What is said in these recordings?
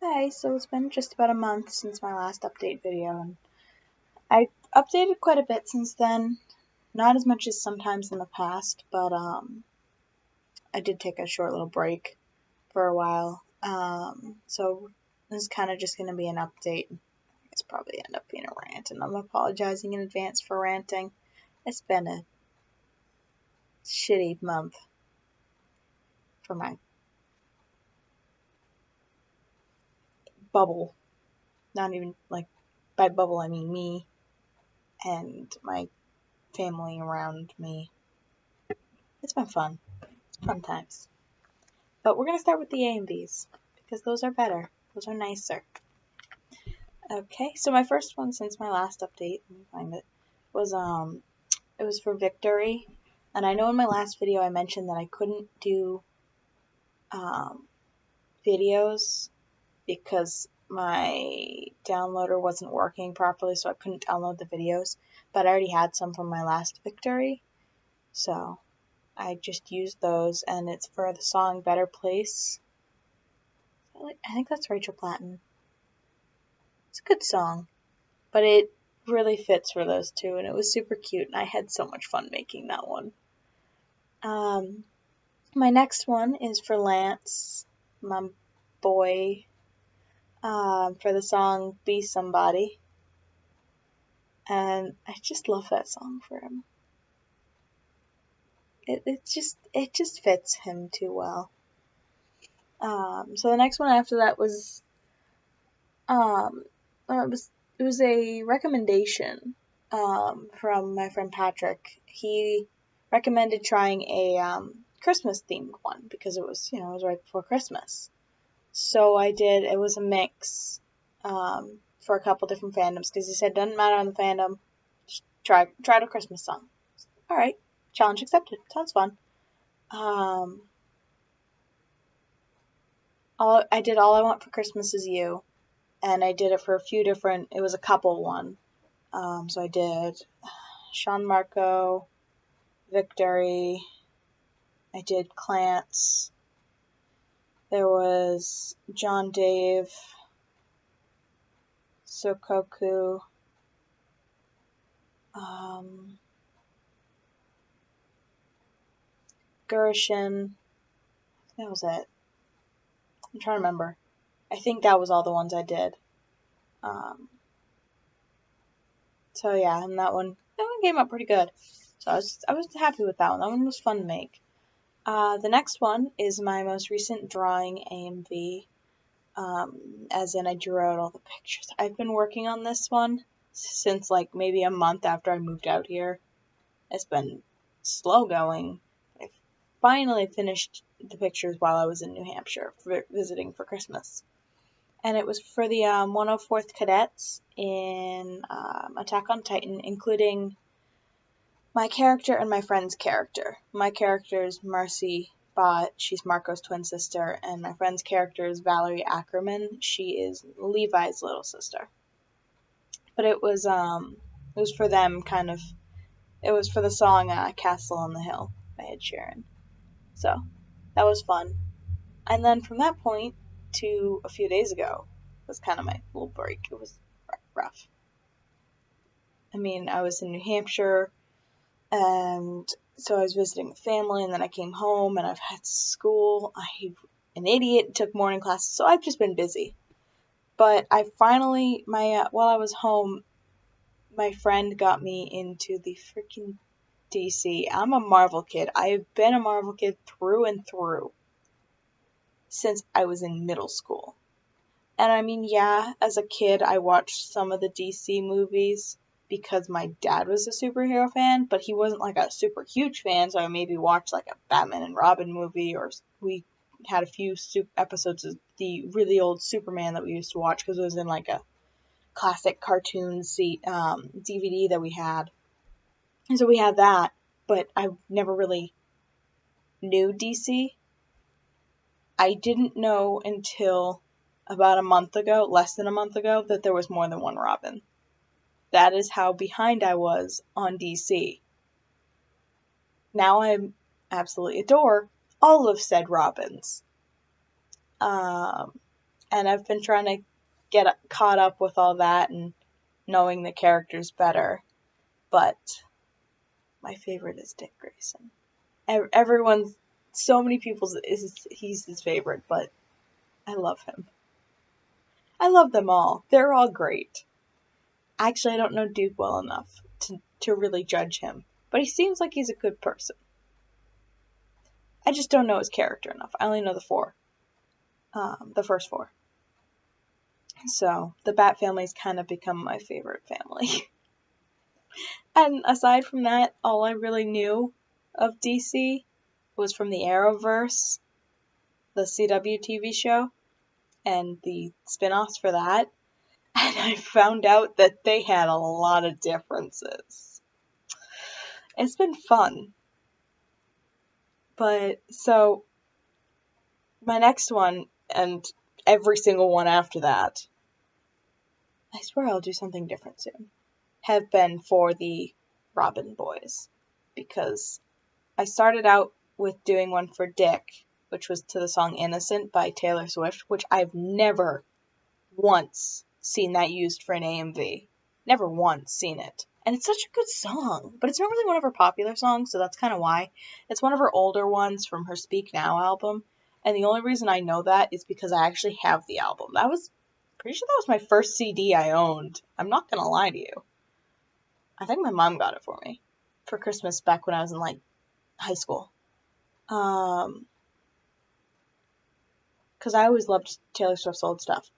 Hi, so it's been just about a month since my last update video, and I updated quite a bit since then. Not as much as sometimes in the past, but I did take a short little break for a while. So this is kind of just going to be an update. It's probably end up being a rant, and I'm apologizing in advance for ranting. It's been a shitty month for my bubble. Not even, like, by bubble I mean me and my family around me. It's been fun. Fun times. But we're going to start with the AMVs, because those are better. Those are nicer. Okay, so my first one since my last update, let me find it, was it was for Victory. And I know in my last video I mentioned that I couldn't do videos because my downloader wasn't working properly, so I couldn't download the videos. But I already had some from my last Victory, so I just used those, and it's for the song Better Place. I think that's Rachel Platten. It's a good song, but it really fits for those two, and it was super cute, and I had so much fun making that one. My next one is for Lance, my boy, for the song Be Somebody, and I just love that song for him. It just fits him too well. So the next one after that was it was a recommendation from my friend Patrick. He recommended trying a Christmas themed one because it was right before Christmas. So I did. It was a mix for a couple different fandoms because he said doesn't matter on the fandom, just try a Christmas song. All right, challenge accepted. Sounds fun. I did All I Want for Christmas Is You. And I did it for a few different, it was a couple one. So I did Sean Marco, Victory, I did Clance, there was John Dave, Sokoku, Gershon, that was it. I'm trying to remember. I think that was all the ones I did. So yeah, and that one came out pretty good. So I was happy with that one. That one was fun to make. The next one is my most recent drawing AMV, as in I drew out all the pictures. I've been working on this one since like maybe a month after I moved out here. It's been slow going. I finally finished the pictures while I was in New Hampshire visiting for Christmas. And it was for the 104th Cadets in Attack on Titan, including my character and my friend's character. My character is Marcy Bott. She's Marco's twin sister. And my friend's character is Valerie Ackerman. She is Levi's little sister. But it was for them kind of. It was for the song Castle on the Hill by Ed Sheeran. So that was fun. And then from that point to a few days ago was kind of my little break. It was rough. I mean, I was in New Hampshire, and so I was visiting with family, and then I came home, and I've had school. I'm an idiot, took morning classes, so I've just been busy. But I finally, while I was home, my friend got me into the freaking DC. I'm a Marvel kid. I have been a Marvel kid through and through since I was in middle school. And I mean, yeah, as a kid, I watched some of the DC movies because my dad was a superhero fan, but he wasn't like a super huge fan, so I maybe watched like a Batman and Robin movie, or we had a few episodes of the really old Superman that we used to watch because it was in like a classic cartoon DVD that we had. And so we had that, but I never really knew DC. I didn't know until about a month ago, less than a month ago, that there was more than one Robin. That is how behind I was on DC. Now I absolutely adore all of said Robins. and I've been trying to get caught up with all that and knowing the characters better. But my favorite is Dick Grayson. Everyone's, so many people's he's his favorite, but I love him. I love them all. They're all great. Actually, I don't know Duke well enough to really judge him, but he seems like he's a good person. I just don't know his character enough. I only know the first four. So, the Bat family's kind of become my favorite family. And aside from that, all I really knew of DC was from the Arrowverse, the CW TV show, and the spin-offs for that. And I found out that they had a lot of differences. It's been fun. But, so, my next one, and every single one after that, I swear I'll do something different soon, have been for the Robin boys. Because I started out with doing one for Dick, which was to the song Innocent by Taylor Swift, which I've never once seen that used for an AMV. Never once seen it. And it's such a good song, but it's not really one of her popular songs, so that's kind of why. It's one of her older ones from her Speak Now album, and the only reason I know that is because I actually have the album. Pretty sure that was my first CD I owned. I'm not gonna lie to you. I think my mom got it for me for Christmas back when I was in, like, high school. Because I always loved Taylor Swift's old stuff.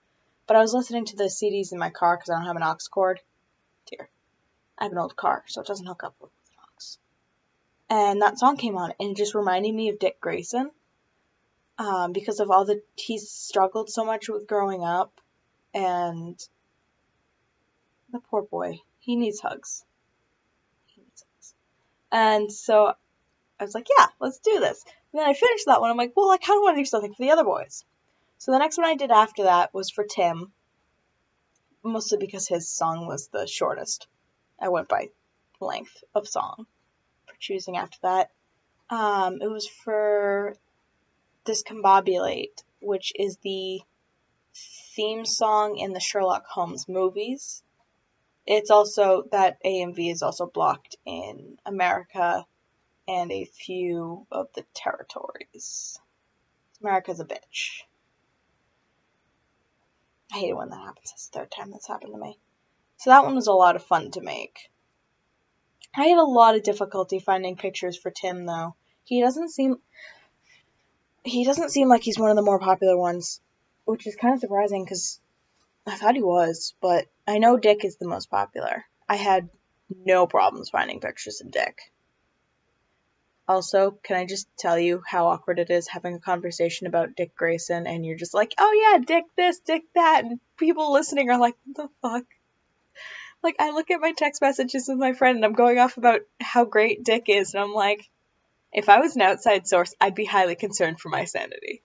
But I was listening to the CDs in my car because I don't have an aux cord. Dear. I have an old car, so it doesn't hook up with an aux. And that song came on, and it just reminded me of Dick Grayson. Because of he's struggled so much with growing up. And the poor boy, he needs hugs. And so I was like, yeah, let's do this. And then I finished that one. I'm like, well, I kind of want to do something for the other boys. So the next one I did after that was for Tim, mostly because his song was the shortest. I went by length of song for choosing after that. It was for Discombobulate, which is the theme song in the Sherlock Holmes movies. It's also, that AMV is also blocked in America and a few of the territories. America's a bitch. I hate it when that happens. It's the third time that's happened to me. So that one was a lot of fun to make. I had a lot of difficulty finding pictures for Tim, though. He doesn't seem like he's one of the more popular ones, which is kind of surprising because I thought he was, but I know Dick is the most popular. I had no problems finding pictures of Dick. Also, can I just tell you how awkward it is having a conversation about Dick Grayson and you're just like, oh yeah, Dick this, Dick that, and people listening are like, what the fuck? Like, I look at my text messages with my friend and I'm going off about how great Dick is, and I'm like, if I was an outside source, I'd be highly concerned for my sanity.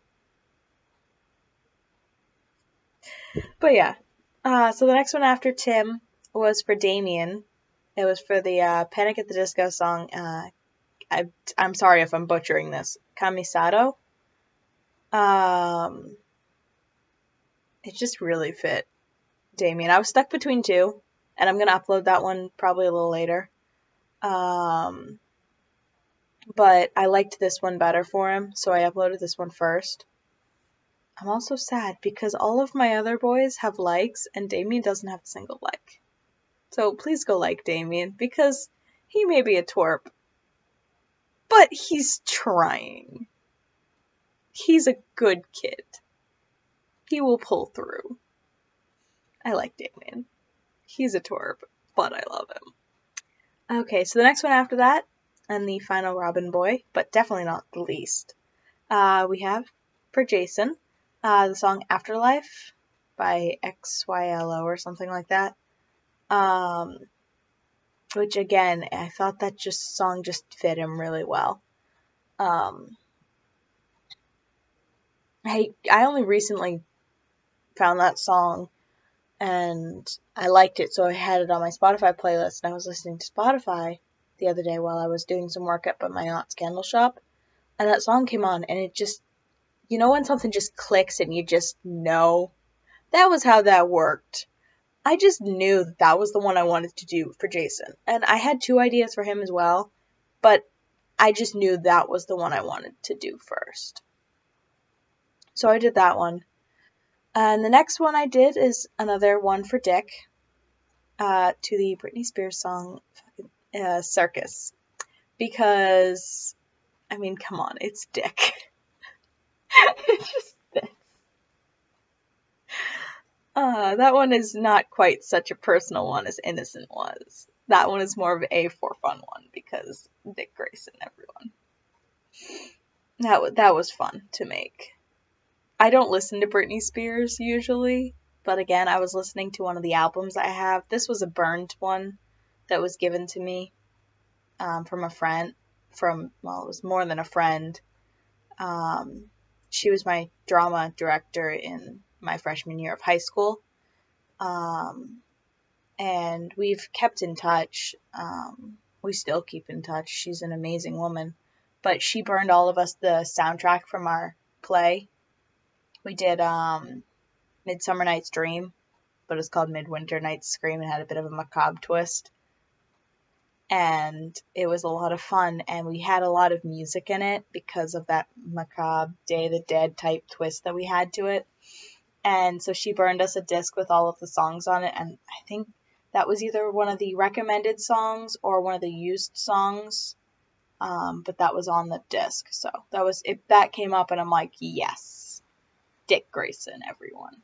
But yeah. So the next one after Tim was for Damien. It was for the Panic at the Disco song, I'm sorry if I'm butchering this, Kamisato. It just really fit Damien. I was stuck between two, and I'm going to upload that one probably a little later. But I liked this one better for him, so I uploaded this one first. I'm also sad because all of my other boys have likes, and Damien doesn't have a single like. So please go like Damien, because he may be a twerp, but he's trying. He's a good kid. He will pull through. I like Damien. He's a twerp, but I love him. Okay, so the next one after that, and the final Robin boy, but definitely not the least, we have, for Jason, the song Afterlife by XYLO or something like that. Which again, I thought that song just fit him really well. I only recently found that song and I liked it, so I had it on my Spotify playlist, and I was listening to Spotify the other day while I was doing some work up at my aunt's candle shop, and that song came on, and it just, you know when something just clicks and you just know that was how that worked. I just knew that that was the one I wanted to do for Jason. And I had 2 ideas for him as well, but I just knew that was the one I wanted to do first. So I did that one. And the next one I did is another one for Dick, to the Britney Spears song, Circus. Because, I mean, come on, it's Dick. It's just Dick. That one is not quite such a personal one as Innocent was. That one is more of a for fun one because Dick Grayson, everyone. That was fun to make. I don't listen to Britney Spears usually, but again, I was listening to one of the albums I have. This was a burned one that was given to me from a friend. It was more than a friend. She was my drama director in my freshman year of high school. And we've kept in touch. We still keep in touch. She's an amazing woman. But she burned all of us the soundtrack from our play. We did Midsummer Night's Dream, but it's called Midwinter Night's Scream and had a bit of a macabre twist. And it was a lot of fun, and we had a lot of music in it because of that macabre Day of the Dead type twist that we had to it. And so she burned us a disc with all of the songs on it, and I think that was either one of the recommended songs or one of the used songs, but that was on the disc. So that came up, and I'm like, yes, Dick Grayson, everyone.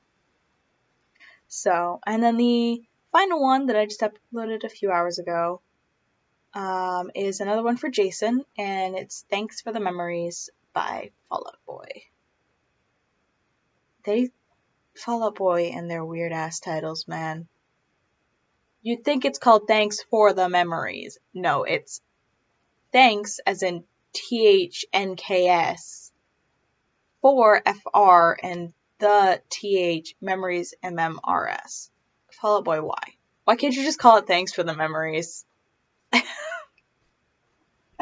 So, and then the final one that I just uploaded a few hours ago is another one for Jason, and it's Thanks for the Memories by Fall Out Boy. Fall Out Boy and their weird ass titles, man. You'd think it's called Thanks for the Memories. No, it's Thanks as in THNKS for FR and the TH Memories MMRS. Fall Out Boy, why? Why can't you just call it Thanks for the Memories? I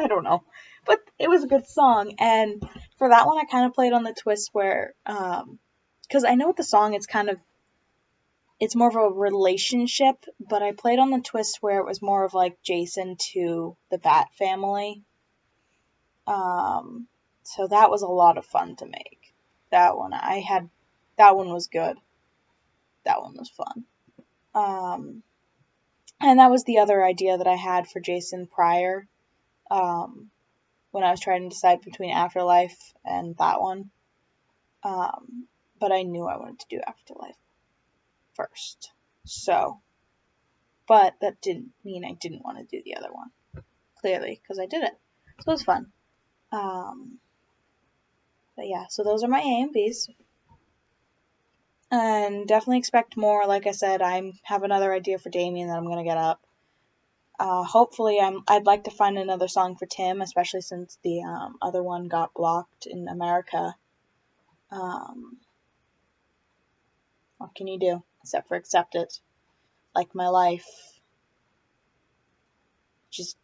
don't know. But it was a good song, and for that one I kind of played on the twist where, because I know with the song it's more of a relationship, but I played on the twist where it was more of like Jason to the Bat family. So that was a lot of fun to make. That one was good. That one was fun. And that was the other idea that I had for Jason prior, when I was trying to decide between Afterlife and that one. But I knew I wanted to do Afterlife first. So, but that didn't mean I didn't want to do the other one. Clearly, because I did it. So it was fun. But yeah, so those are my AMVs. And definitely expect more. Like I said, I have another idea for Damien that I'm going to get up. Hopefully, I'd like to find another song for Tim, especially since the other one got blocked in America. What can you do except for accept it? Like my life. Just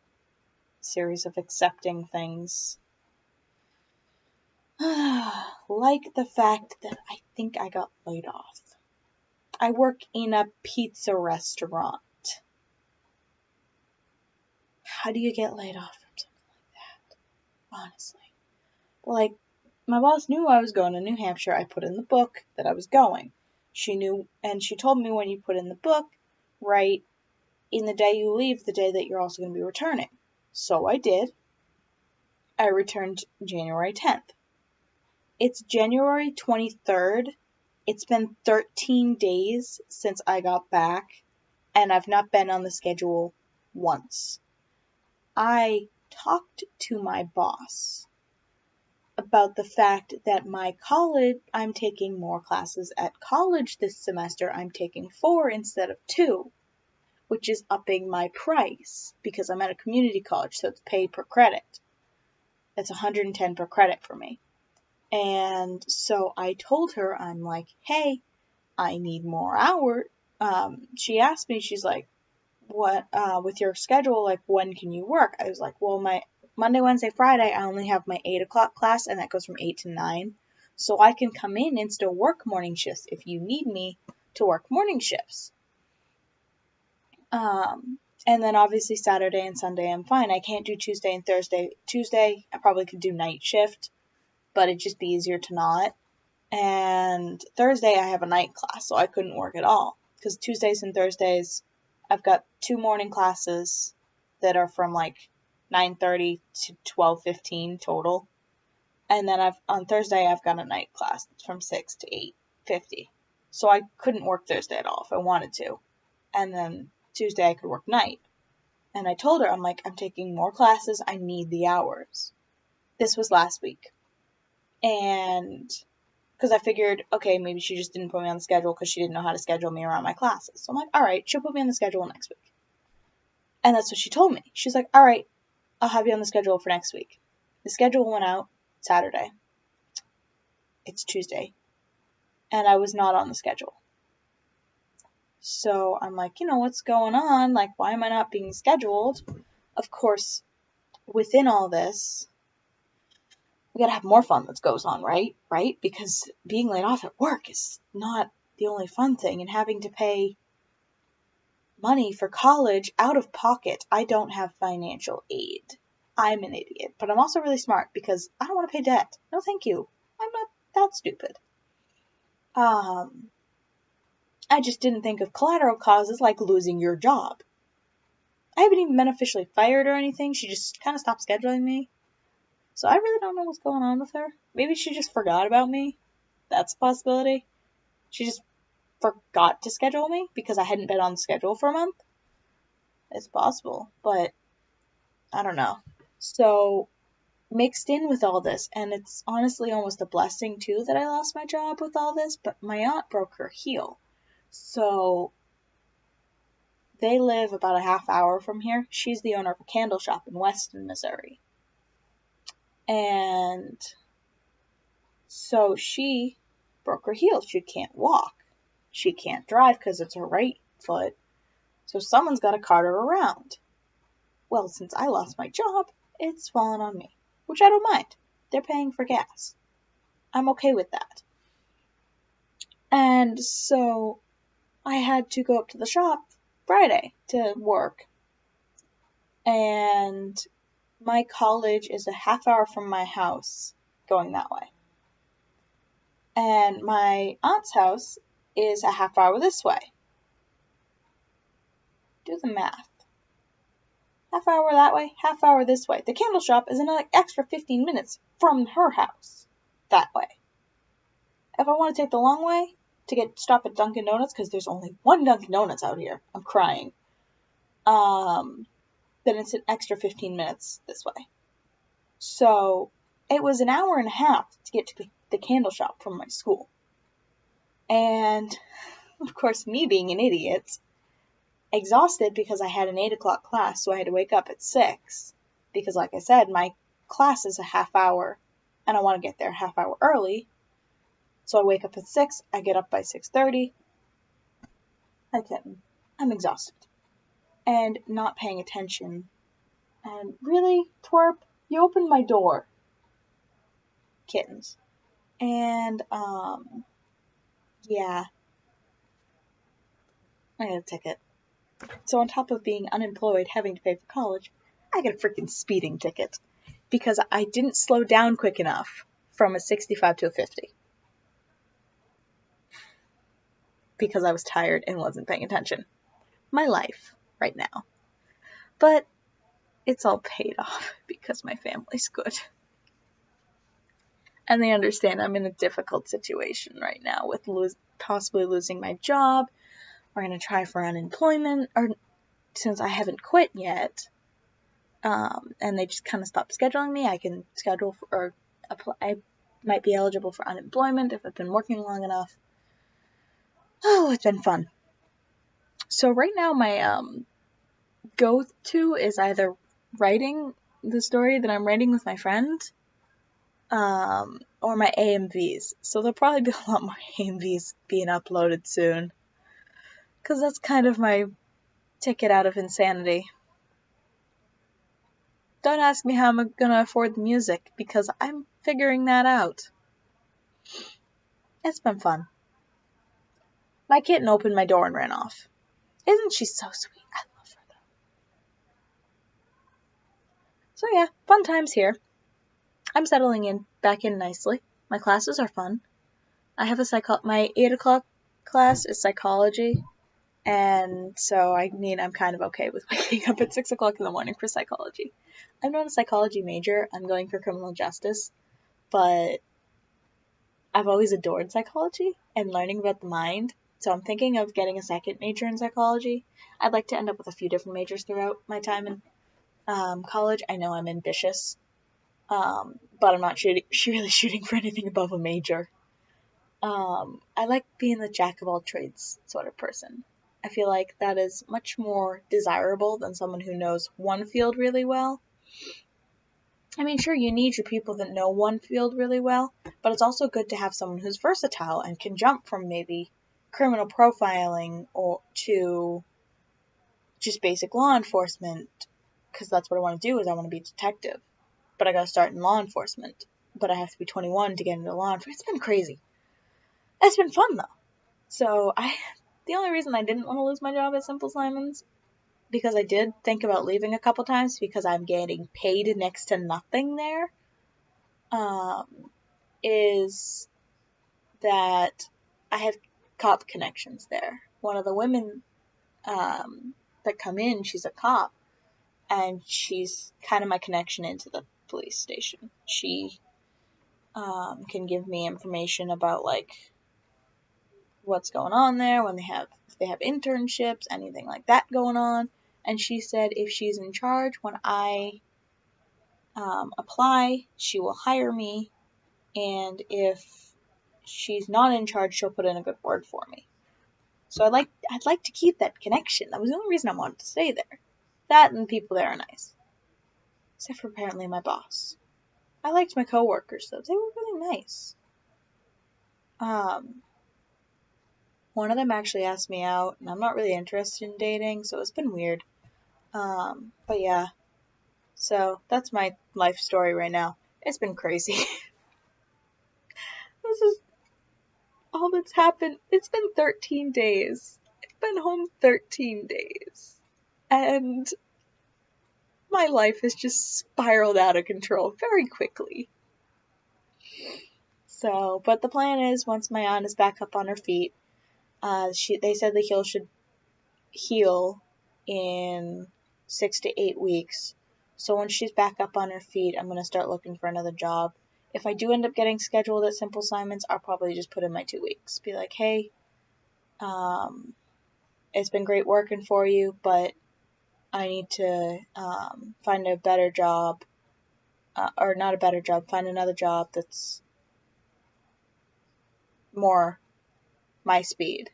a series of accepting things. Like the fact that I think I got laid off. I work in a pizza restaurant. How do you get laid off from something like that? Honestly. Like, my boss knew I was going to New Hampshire. I put in the book that I was going. She knew, and she told me when you put in the book, write in the day you leave, the day that you're also going to be returning. So I did. I returned January 10th. It's January 23rd. It's been 13 days since I got back, and I've not been on the schedule once. I talked to my boss about the fact that my college, I'm taking more classes at college this semester. I'm taking 4 instead of 2, which is upping my price because I'm at a community college, so it's pay per credit. That's $110 per credit for me. And so I told her, I'm like, hey, I need more hours. She asked me, she's like, what, with your schedule, like, when can you work? I was like, well, my Monday, Wednesday, Friday, I only have my 8 o'clock class, and that goes from 8 to 9. So I can come in and still work morning shifts if you need me. to work morning shifts. And then obviously Saturday and Sunday I'm fine. I can't do Tuesday and Thursday. Tuesday I probably could do night shift, but it'd just be easier to not. And Thursday I have a night class, so I couldn't work at all. Because Tuesdays and Thursdays I've got 2 morning classes that are from like 9:30 to 12:15 total. And then on Thursday I've got a night class that's from 6 to 8:50. So I couldn't work Thursday at all if I wanted to. And then Tuesday I could work night. And I told her, I'm like, I'm taking more classes. I need the hours. This was last week. And because I figured, okay, maybe she just didn't put me on the schedule because she didn't know how to schedule me around my classes. So I'm like, all right, she'll put me on the schedule next week. And that's what she told me. She's like, all right, I'll have you on the schedule for next week. The schedule went out Saturday. It's Tuesday. And I was not on the schedule. So I'm like, what's going on? Like, why am I not being scheduled? Of course, within all this, we gotta have more fun that goes on, right? Right? Because being laid off at work is not the only fun thing, and having to pay money for college out of pocket. I don't have financial aid. I'm an idiot, but I'm also really smart because I don't want to pay debt. No, thank you. I'm not that stupid. I just didn't think of collateral causes like losing your job. I haven't even been officially fired or anything. She just kind of stopped scheduling me. So I really don't know what's going on with her. Maybe she just forgot about me. That's a possibility. She just forgot to schedule me because I hadn't been on the schedule for a month. It's possible, but I don't know. So mixed in with all this, and it's honestly almost a blessing too that I lost my job with all this, but my aunt broke her heel. So they live about a half hour from here. She's the owner of a candle shop in Weston, Missouri. And so she broke her heel. She can't walk. She can't drive because it's her right foot. So someone's got to cart her around. Well, since I lost my job, it's fallen on me, which I don't mind. They're paying for gas. I'm okay with that. And so I had to go up to the shop Friday to work. And my college is a half hour from my house going that way. And my aunt's house is a half hour this way. Do the math. Half hour that way, half hour this way. The candle shop is an extra 15 minutes from her house that way. If I want to take the long way to stop at Dunkin' Donuts, because there's only one Dunkin' Donuts out here, I'm crying, then it's an extra 15 minutes this way. So it was an hour and a half to get to the candle shop from my school. And, of course, me being an idiot, exhausted because I had an 8 o'clock class, so I had to wake up at 6. Because, like I said, my class is a half hour, and I want to get there a half hour early. So I wake up at 6, I get up by 6:30. I'm exhausted. And not paying attention. And really, twerp, you opened my door. Kittens. And, yeah. I got a ticket. So on top of being unemployed, having to pay for college, I got a freaking speeding ticket. Because I didn't slow down quick enough from a 65 to a 50. Because I was tired and wasn't paying attention. My life, right now. But it's all paid off because my family's good. And they understand I'm in a difficult situation right now with possibly losing my job. We're going to try for unemployment, or since I haven't quit yet, and they just kind of stopped scheduling me, I can schedule for, or apply, I might be eligible for unemployment if I've been working long enough. Oh, it's been fun. So right now my go-to is either writing the story that I'm writing with my friend, or my AMVs. So there'll probably be a lot more AMVs being uploaded soon. Because that's kind of my ticket out of insanity. Don't ask me how I'm gonna afford the music, because I'm figuring that out. It's been fun. My kitten opened my door and ran off. Isn't she so sweet? I love her, though. So yeah, fun times here. I'm settling back in nicely. My classes are fun. I have my 8 o'clock class is psychology, and so I'm kind of okay with waking up at 6 o'clock in the morning for psychology. I'm not a psychology major, I'm going for criminal justice, but I've always adored psychology and learning about the mind, so I'm thinking of getting a second major in psychology. I'd like to end up with a few different majors throughout my time in college. I know I'm ambitious, but I'm not really shooting for anything above a major. I like being the jack of all trades sort of person. I feel like that is much more desirable than someone who knows one field really well. I mean, sure, you need your people that know one field really well, but it's also good to have someone who's versatile and can jump from maybe criminal profiling or to just basic law enforcement, because that's what I want to do. Is I want to be a detective, but I got to start in law enforcement. But I have to be 21 to get into law enforcement. It's been crazy. It's been fun though. So the only reason I didn't want to lose my job at Simple Simons, because I did think about leaving a couple times because I'm getting paid next to nothing there, is that I have cop connections there. One of the women that come in, she's a cop, and she's kind of my connection into the police station. She can give me information about like what's going on there, if they have internships, anything like that going on. And she said if she's in charge when I apply, she will hire me, and if she's not in charge, she'll put in a good word for me. So I'd like to keep that connection. That was the only reason I wanted to stay there. That and the people there are nice. Except for apparently my boss. I liked my coworkers though. They were really nice. One of them actually asked me out, and I'm not really interested in dating, so it's been weird. But yeah. So that's my life story right now. It's been crazy. This is all that's happened. It's been 13 days. I've been home 13 days. And my life has just spiraled out of control very quickly. So, but the plan is once my aunt is back up on her feet, they said the heel should heal in 6 to 8 weeks. So once she's back up on her feet, I'm going to start looking for another job. If I do end up getting scheduled at Simple Simons, I'll probably just put in my 2 weeks. Be like, hey, it's been great working for you, but I need to find a better job, or not a better job, find another job that's more my speed.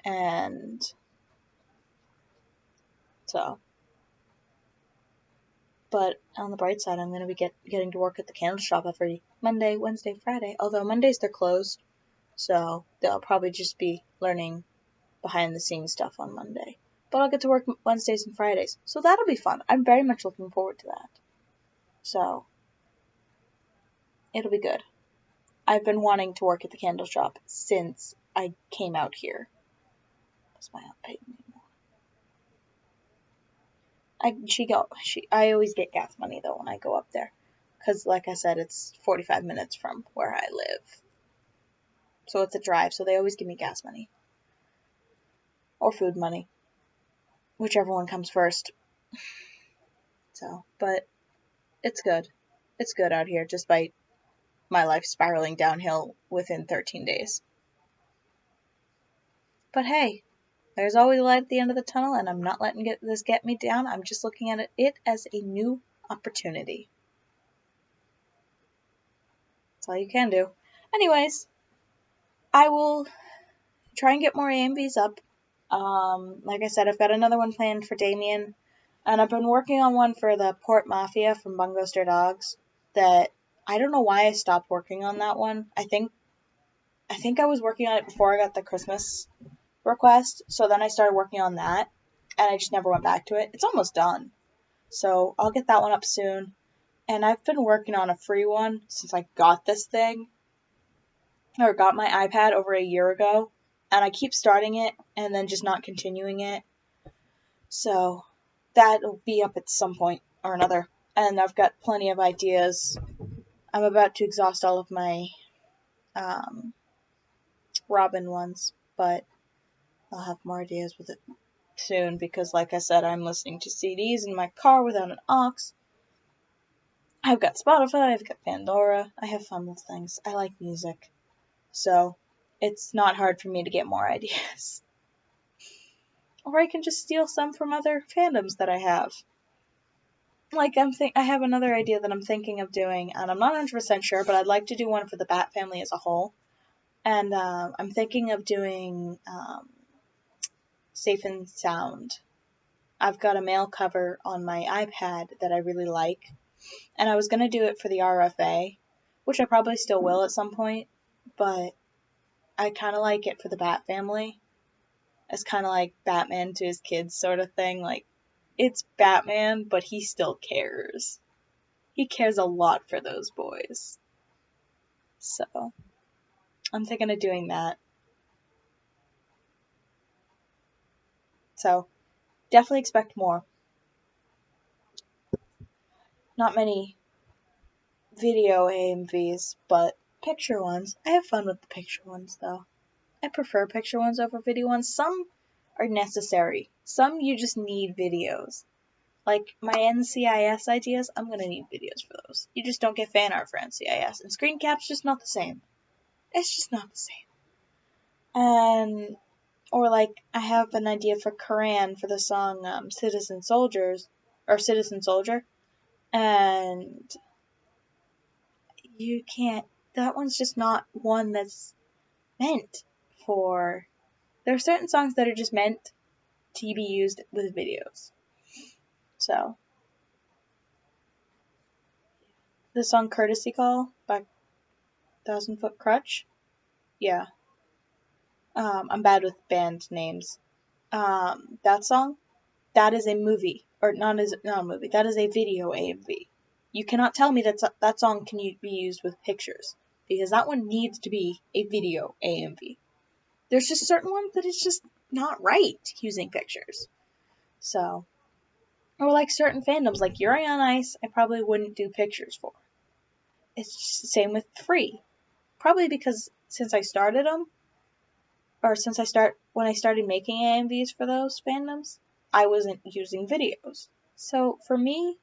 And so, but on the bright side, I'm going to be getting to work at the candle shop every Monday, Wednesday, Friday. Although Mondays they're closed, so they'll probably just be learning behind the scenes stuff on Monday. But I'll get to work Wednesdays and Fridays, so that'll be fun. I'm very much looking forward to that. So, it'll be good. I've been wanting to work at the candle shop since I came out here. That's my aunt paid me more. I always get gas money though when I go up there, because like I said, it's 45 minutes from where I live, so it's a drive. So they always give me gas money or food money, whichever one comes first. So, but it's good. It's good out here, despite my life spiraling downhill within 13 days. But hey, there's always a light at the end of the tunnel, and I'm not letting this get me down. I'm just looking at it as a new opportunity. That's all you can do. Anyways, I will try and get more AMVs up. Like I said, I've got another one planned for Damien, and I've been working on one for the Port Mafia from Bungo Stray Dogs that I don't know why I stopped working on that one. I think I was working on it before I got the Christmas request, so then I started working on that, and I just never went back to it. It's almost done, so I'll get that one up soon. And I've been working on a free one since I got this thing, or got my iPad over a year ago, and I keep starting it and then just not continuing it. So that'll be up at some point or another. And I've got plenty of ideas. I'm about to exhaust all of my Robin ones, but I'll have more ideas with it soon because, like I said, I'm listening to CDs in my car without an aux. I've got Spotify, I've got Pandora. I have fun with things. I like music. So it's not hard for me to get more ideas. Or I can just steal some from other fandoms that I have. Like, I have another idea that I'm thinking of doing, and I'm not 100% sure, but I'd like to do one for the Bat family as a whole. And I'm thinking of doing Safe and Sound. I've got a mail cover on my iPad that I really like, and I was going to do it for the RFA, which I probably still will at some point, but I kind of like it for the Bat family. It's kind of like Batman to his kids sort of thing. Like, it's Batman, but he still cares. He cares a lot for those boys. So, I'm thinking of doing that. So, definitely expect more. Not many video AMVs, but picture ones. I have fun with the picture ones, though. I prefer picture ones over video ones. Some are necessary. Some you just need videos. Like, my NCIS ideas, I'm gonna need videos for those. You just don't get fan art for NCIS. And screen cap's just not the same. It's just not the same. And, or like, I have an idea for Koran for the song Citizen Soldier. And you can't, that one's just not one that's meant for, there are certain songs that are just meant to be used with videos. So, the song Courtesy Call by 1000 Foot Crutch. Yeah. I'm bad with band names. That song, that is a movie, or not a movie, that is a video AMV. You cannot tell me that song can be used with pictures, because that one needs to be a video AMV. There's just certain ones that it's just not right using pictures. So, or like certain fandoms, like Yuri on Ice, I probably wouldn't do pictures for. It's just the same with Free. Probably because since I started them, or when I started making AMVs for those fandoms, I wasn't using videos. So for me,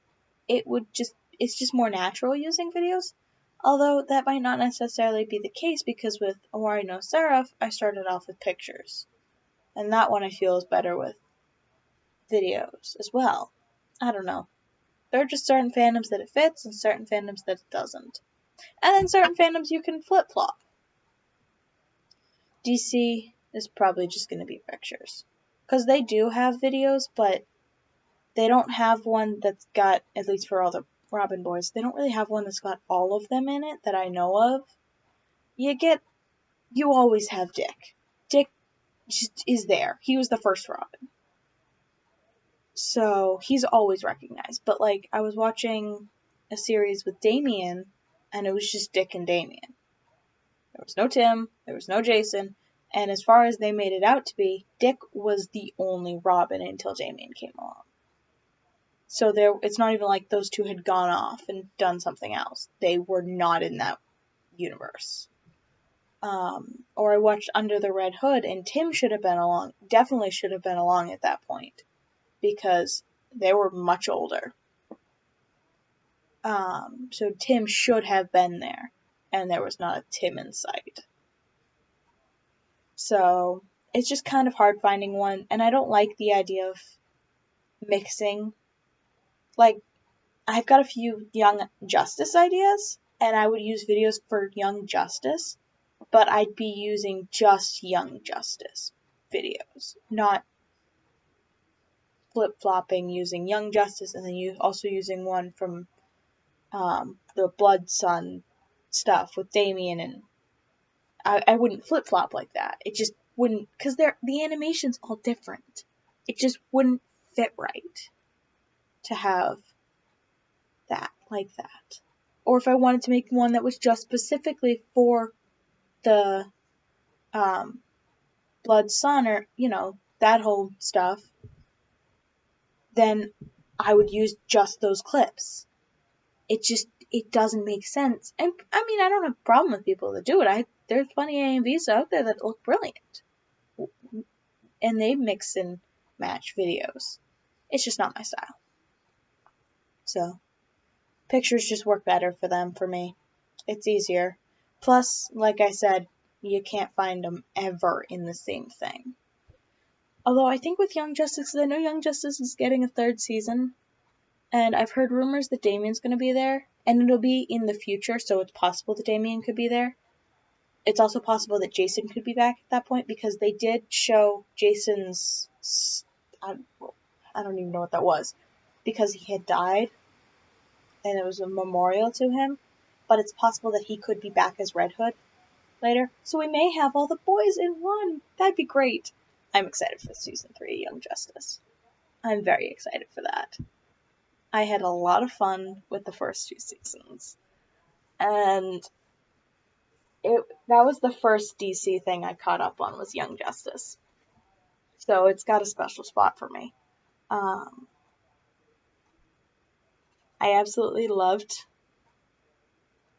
it's just more natural using videos. Although that might not necessarily be the case because with Owari no Seraph, I started off with pictures. And that one I feel is better with videos as well. I don't know. There are just certain fandoms that it fits and certain fandoms that it doesn't. And then certain fandoms you can flip-flop. DC is probably just going to be pictures. Because they do have videos, but they don't have one that's got, at least for all the Robin boys, they don't really have one that's got all of them in it that I know of. You always have Dick. Dick just is there. He was the first Robin. So, he's always recognized. But, like, I was watching a series with Damien, and it was just Dick and Damien. There was no Tim, there was no Jason, and as far as they made it out to be, Dick was the only Robin until Damien came along. So it's not even like those two had gone off and done something else. They were not in that universe. Or I watched Under the Red Hood, and Tim definitely should have been along at that point, because they were much older. So Tim should have been there, and there was not a Tim in sight. So, it's just kind of hard finding one, and I don't like the idea of mixing. Like, I've got a few Young Justice ideas, and I would use videos for Young Justice, but I'd be using just Young Justice videos, not flip-flopping using Young Justice and then also using one from the Blood Sun stuff with Damien, and I wouldn't flip-flop like that. It just wouldn't, because the animation's all different. It just wouldn't fit right to have that, like that. Or if I wanted to make one that was just specifically for the Blood blood son or, that whole stuff, then I would use just those clips. It doesn't make sense. And I mean, I don't have a problem with people that do it. There's plenty of AMVs out there that look brilliant. And they mix and match videos. It's just not my style. So, pictures just work better for them, for me. It's easier. Plus, like I said, you can't find them ever in the same thing. Although I think with Young Justice, I know Young Justice is getting a 3rd season, and I've heard rumors that Damien's going to be there, and it'll be in the future, so it's possible that Damien could be there. It's also possible that Jason could be back at that point, because they did show Jason's, I don't even know what that was, because he had died, and it was a memorial to him, but it's possible that he could be back as Red Hood later, so we may have all the boys in one. That'd be great. I'm excited for season 3 of Young Justice. I'm very excited for that. I had a lot of fun with the first 2 seasons, and that was the first DC thing I caught up on, was Young Justice, so it's got a special spot for me. I absolutely loved.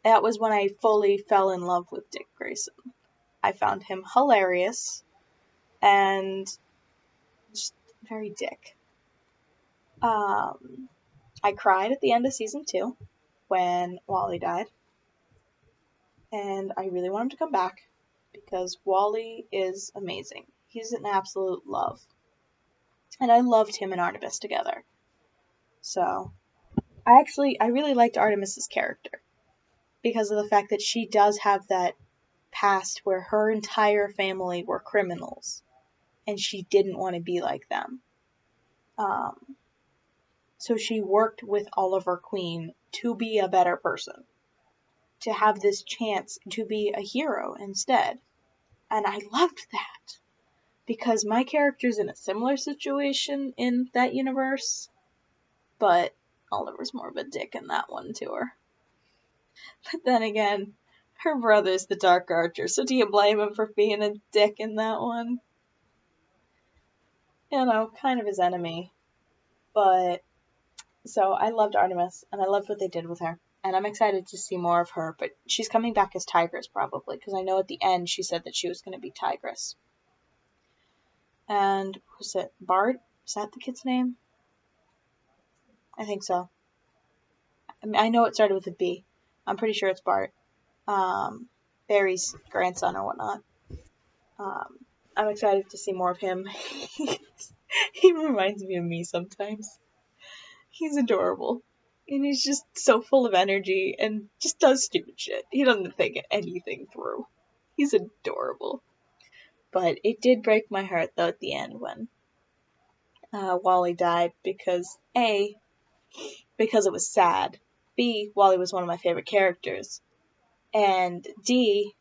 That was when I fully fell in love with Dick Grayson. I found him hilarious and just very Dick. I cried at the end of season 2 when Wally died, and I really want him to come back because Wally is amazing. He's an absolute love, and I loved him and Artemis together. So I really liked Artemis's character because of the fact that she does have that past where her entire family were criminals and she didn't want to be like them. So she worked with Oliver Queen to be a better person, to have this chance to be a hero instead. And I loved that because my character's in a similar situation in that universe, but Oliver's more of a dick in that one to her. But then again, her brother's the Dark Archer, so do you blame him for being a dick in that one? Kind of his enemy. But, so I loved Artemis, and I loved what they did with her. And I'm excited to see more of her, but she's coming back as Tigress probably, because I know at the end she said that she was going to be Tigress. And, was it Bart? Is that the kid's name? I think so. I know it started with a B. I'm pretty sure it's Bart. Barry's grandson or whatnot. I'm excited to see more of him. He reminds me of me sometimes. He's adorable. And he's just so full of energy and just does stupid shit. He doesn't think anything through. He's adorable. But it did break my heart, though, at the end when Wally died because, A, because it was sad. B, Wally was one of my favorite characters. And D,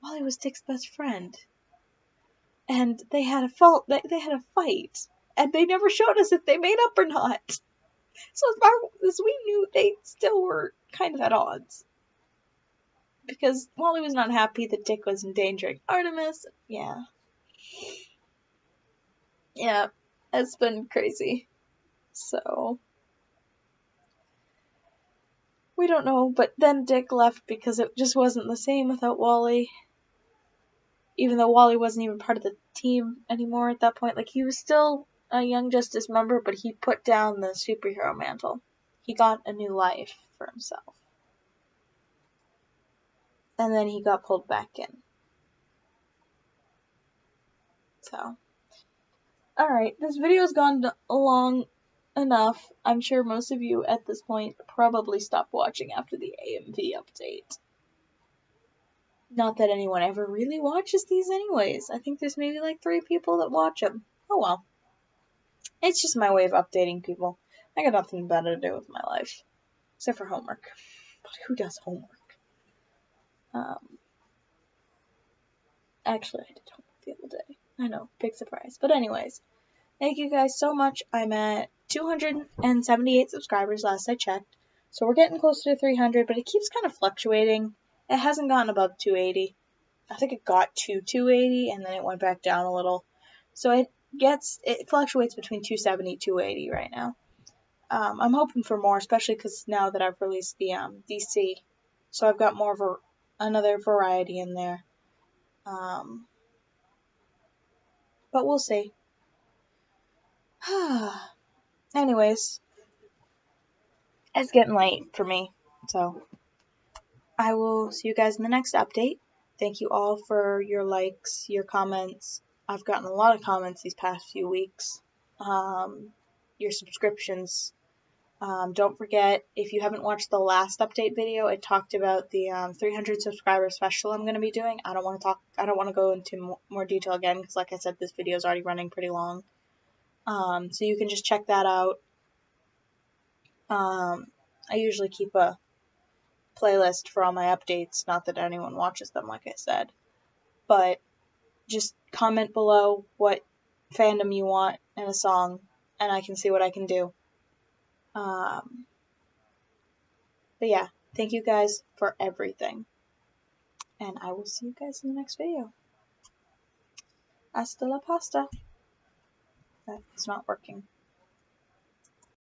Wally was Dick's best friend. And they had a fight. And they never showed us if they made up or not. So as far as we knew, they still were kind of at odds. Because Wally was not happy that Dick was endangering Artemis. Yeah. Yeah, it's been crazy. So we don't know, but then Dick left because it just wasn't the same without Wally. Even though Wally wasn't even part of the team anymore at that point. Like, he was still a Young Justice member, but he put down the superhero mantle. He got a new life for himself. And then he got pulled back in. So, alright, this video's gone long enough. I'm sure most of you at this point probably stopped watching after the AMV update. Not that anyone ever really watches these anyways. I think there's maybe like 3 people that watch them. Oh well. It's just my way of updating people. I got nothing better to do with my life. Except for homework. But who does homework? Actually, I did homework the other day. I know, big surprise. But anyways, thank you guys so much. I'm at 278 subscribers last I checked. So we're getting closer to 300, but it keeps kind of fluctuating. It hasn't gotten above 280. I think it got to 280 and then it went back down a little. So it fluctuates between 270 280 right now. I'm hoping for more, especially because now that I've released the DC, so I've got more of another variety in there. But we'll see. Anyways, it's getting late for me, so I will see you guys in the next update. Thank you all for your likes, your comments. I've gotten a lot of comments these past few weeks. Your subscriptions. Don't forget, if you haven't watched the last update video, it talked about the 300 subscriber special I'm going to be doing. I don't want to go into more detail again because, like I said, this video is already running pretty long. So you can just check that out. I usually keep a playlist for all my updates, not that anyone watches them, like I said. But just comment below what fandom you want in a song, and I can see what I can do. But yeah, thank you guys for everything. And I will see you guys in the next video. Hasta la pasta. That's not working.